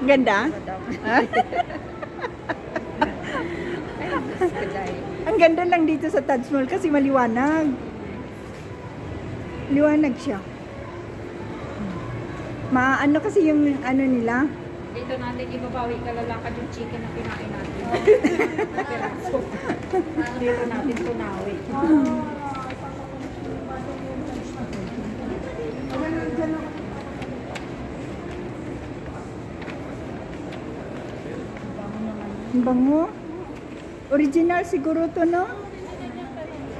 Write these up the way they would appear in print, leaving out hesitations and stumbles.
Ganda? Madam. Ang ganda lang dito sa Taj Mall kasi maliwanag. Liwanag siya. Ano kasi yung ano nila? Dito natin ibabawi kalalakad yung chicken na kinain natin. Piraso. Dito natin tunawi. Ang bango. Original siguro to, no?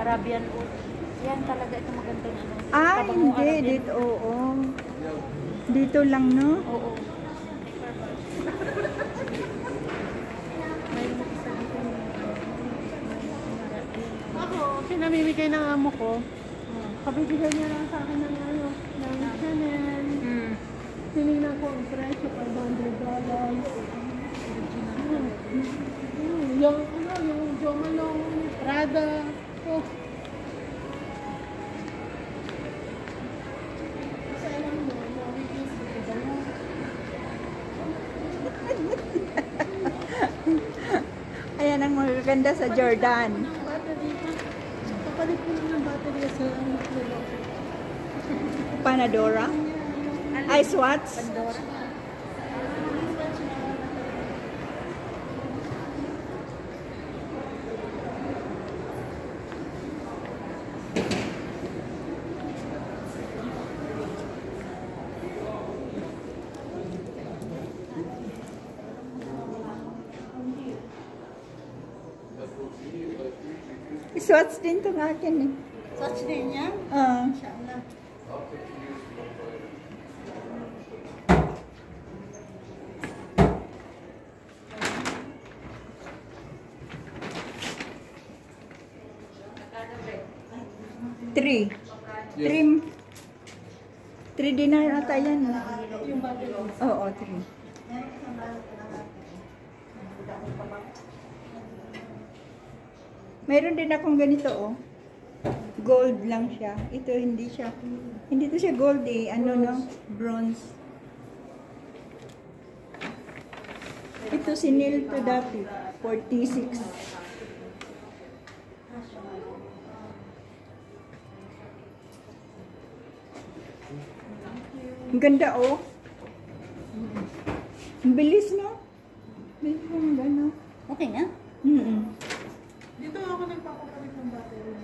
Arabian oat. Yan talaga ito magandang ano. Ah, Kabango hindi. Arabian Dito, oo. Dito lang, no? Oo. Ako, pinamimigay ng amo ko. Kabibigay niya lang sa akin ng ano, ng Chanel. Tinignan ko ang presyo, $500. Yung ano, yung Jo Malone, Prada. Oh. Kasi alam mo, mawikis ito mo. Ayan ang magaganda sa Jordan. Battery. Papalit ko lang ng battery sa ano. Panadora. Ay, Swatch. Pandora. Swatch din itong akin eh. Touch din yan? Inshallah. Three. Three dinar ata yan. Yung battery. Oo, three. Mayroon din akong ganito, oh. Gold lang siya. Ito hindi siya. Hindi to siya gold eh. Ano no? Bronze. Ito sinil to dati. 46. Ang ganda, oh. Ang bilis, no? Bilis lang gano'n. Okay na? Dito ako nagpapapalit ng battery.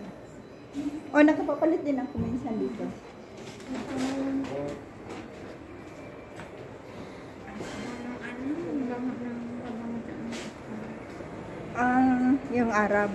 O, nakapapalit din ako minsan dito. Yung Arab.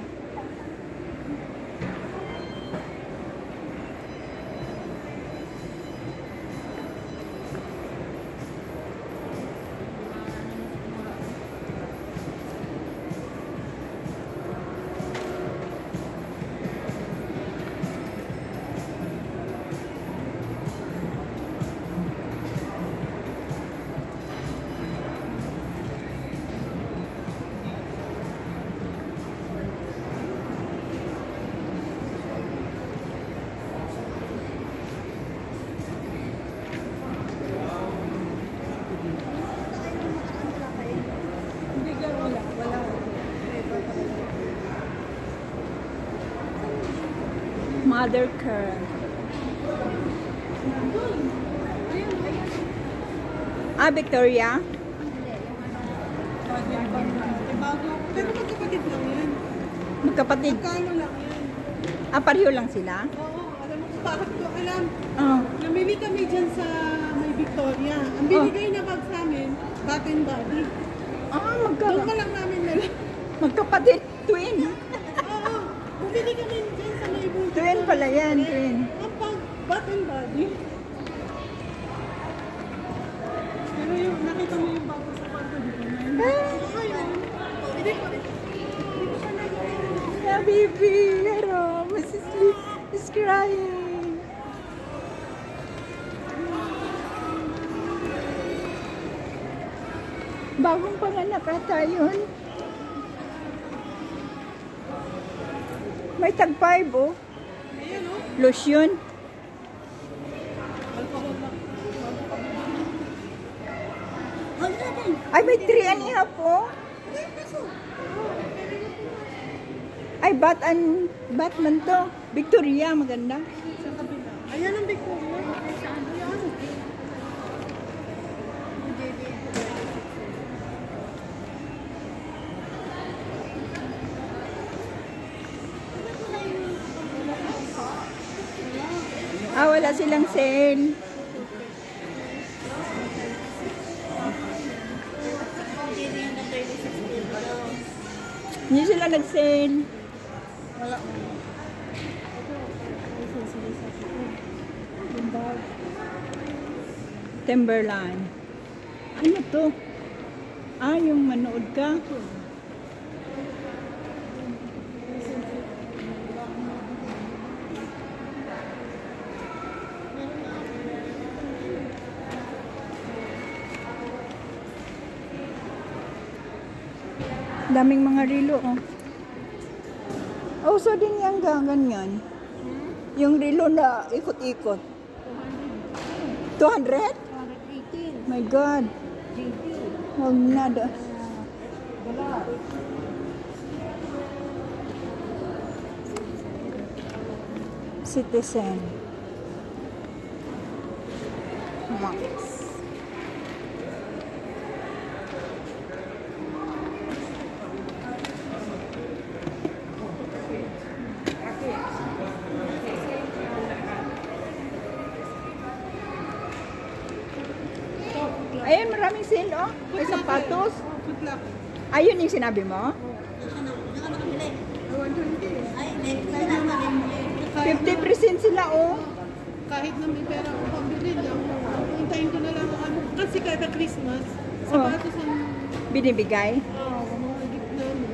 Hindi ka wala. Mother Care. Victoria. Bago. Pero magkapatid lang yan. Magkapatid. Magkano lang yan? Pareho lang sila? Oo, alam mo kung bakit ko alam. Oo. Namili kami dyan sa may Victoria. Ang binigay na bag sa amin, Bath and Body. Doon ka lang namin nalang. Magkapatid. Twin. Oo, bumili kami dyan sa may Victoria. Twin pala yan, twin. Ang pag Bath and Body. Pero yung nakita mo yung bago sa kwarto dito na yun. Ayun. Hindi ko siya naging. Yeah, baby. Pero, Mrs. Lee is crying. Bagong panganak ata yun. May tag 5, oh. Ayan o. Lotion. Alcohol lang. Ay, may 3.5 po. Ay, Batman to. Victoria, maganda. Sa kabila. Ayan ang Victoria. Saan? Ayan. Ah, wala silang sale. Hindi sila nag-sale. Wala. Timberland. Ano to? Ah, yung manood ka. Daming mga relo, oh. Oh, so din yung ganyan. Yung relo na ikot-ikot. 200? 218. My God. JP. Huwag na da. Wala. Citizen. Max. Ayun, maraming sale, oh. May sapatos. Good luck. Ayun yung sinabi mo? 50% sila, oh. Kahit na may pera ako pambili lang. Hintayin ko na lang ano. Kasi kada Christmas, sapatos ang Binibigay. mga gift namin.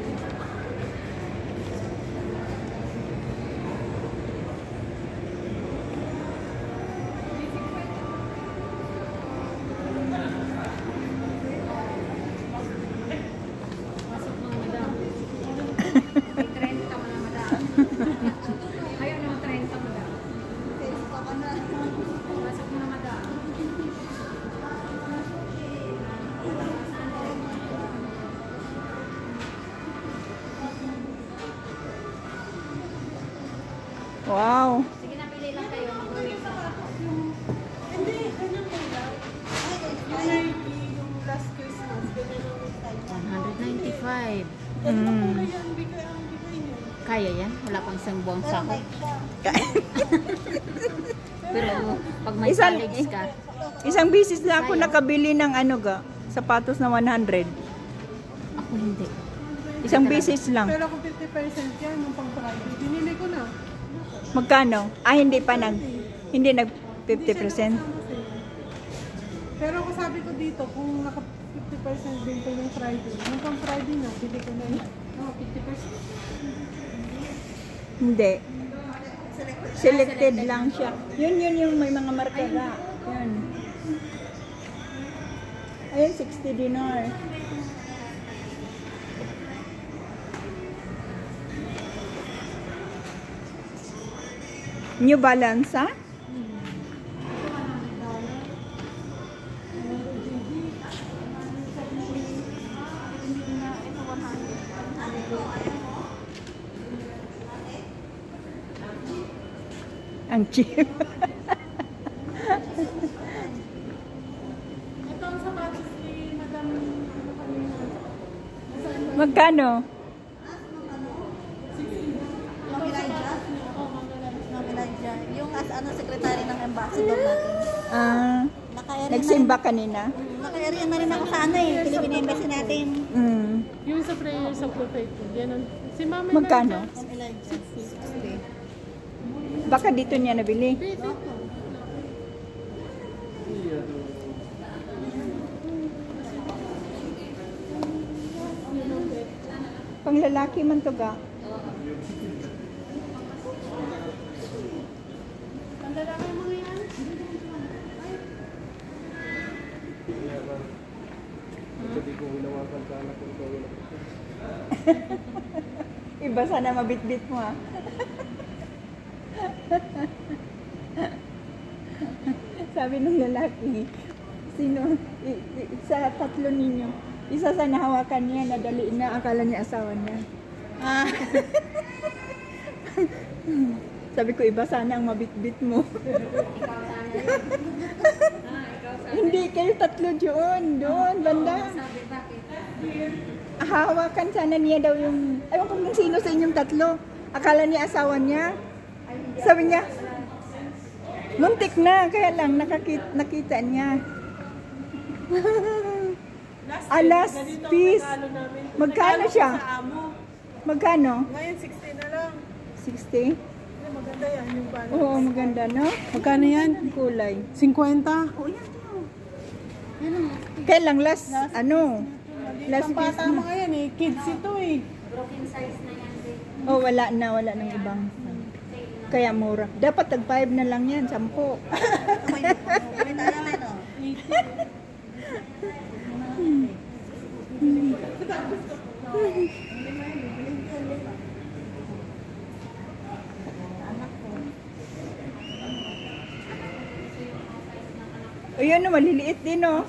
Pasok mga madam. May 30 mga madam. Ayaw naman 30 madam. Pasok mga madam. Wow. Sige na, pili lang kayo. Mag-uwi pa. Hindi, ganyan po lang. Yung Nike, yung last Christmas, ganyan ang style. 195. Ganyan ang kulay yan, bigay niyo. Kaya yan? Wala pang isang buwang sahod. Pero pag may Isang- college ka, Isang bisis na ako nakabili ng ano ga, sapatos na 100. ako hindi. Isang bisis lang. Pero kung 50% yan, yung pang Friday, binili ko na. Magkano? Ah, hindi Hindi siya 50%. nakasama sa'yo. Pero ako sabi ko dito, kung naka 50% din pa yung Friday, yung pang Friday na, bili ko na yan. Oh, 50%. Hindi. Selected lang siya. Yun yung may mga marka ga. Yan. Ayun, 60 dinar. New Balance, ah? Ang cheap. Ito ang sapatos ni Madam, ano kanina. Magkano? Yung as ano secretary ng ambassador natin. Ah, Naka-area nagsimba kanina? Naka-area na rin ako sa ano eh, Philippine Embassy natin. Mm. Yung sa prayers of the faithful, yan ang, si Mama Magkano? Ang Elijah. 60. Baka dito niya nabili. Dito. Pang lalaki man to ga. Ang lalaki mga yan. Iba sana mabitbit mo, ah. Sabi ng lalaki, Sino? Sa tatlo ninyo. Isa sa nahawakan niya, nadali na, akala niya asawa niya. Ah, Sabi ko, iba sana ang mabitbit mo. Ikaw sana yun. Ikaw sana. Hindi, kayo tatlo doon, banda. Sabi, bakit? Hawakan sana niya daw yung, ewan ko kung sino sa inyong tatlo. Akala niya asawa niya. Sabi niya, muntik na, kaya lang nakita niya. Last ganito ang piece. regalo namin. Magkano Regalo ko siya? Sa amo. Magkano? Ngayon 60 na lang. 60? Ay, maganda yan yung balo. Oo, maganda, no? Magkano yan? Ang kulay. 50? Kaya lang last ano? Last Ang piece bata na. mga yan eh. Kids ito eh. Broken size na yan, babe. Oh, wala ng ibang. Kaya mura. Dapat tag 5 na lang yan, 10. may tayo na ito. Ayun, no, maliliit din, no?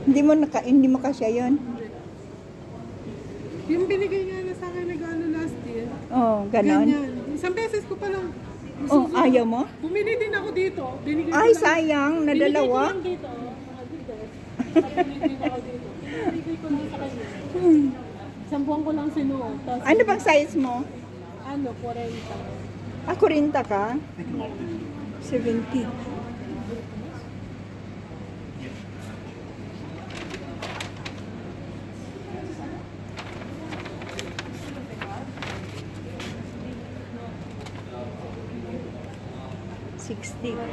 Hindi mo kasya yun? Yung binigay niya na sa akin regalo last year. Oh, ganon. Ganyan. Isang beses ko pa lang. Oh, ayaw mo? Bumili din ako dito. Binigay ko Ay, lang. sayang, na Binigay ko dalawa. lang dito. Mga dito. Bumili din ako dito. Binigay ko lang sa kanya. Isang buwan ko lang sinuot. Tapos, Ano bang size mo? ano, 40. Ako rin ka? 70.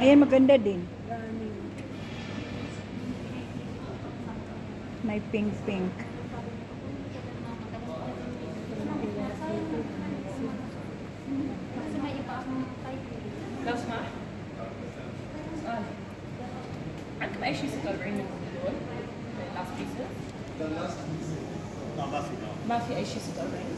Ayan, maganda din. May pink. Kasi may iba akong type. Last ma? Ano ba siya sa covering ng doon? Last pieces? Masi ay siya sa covering.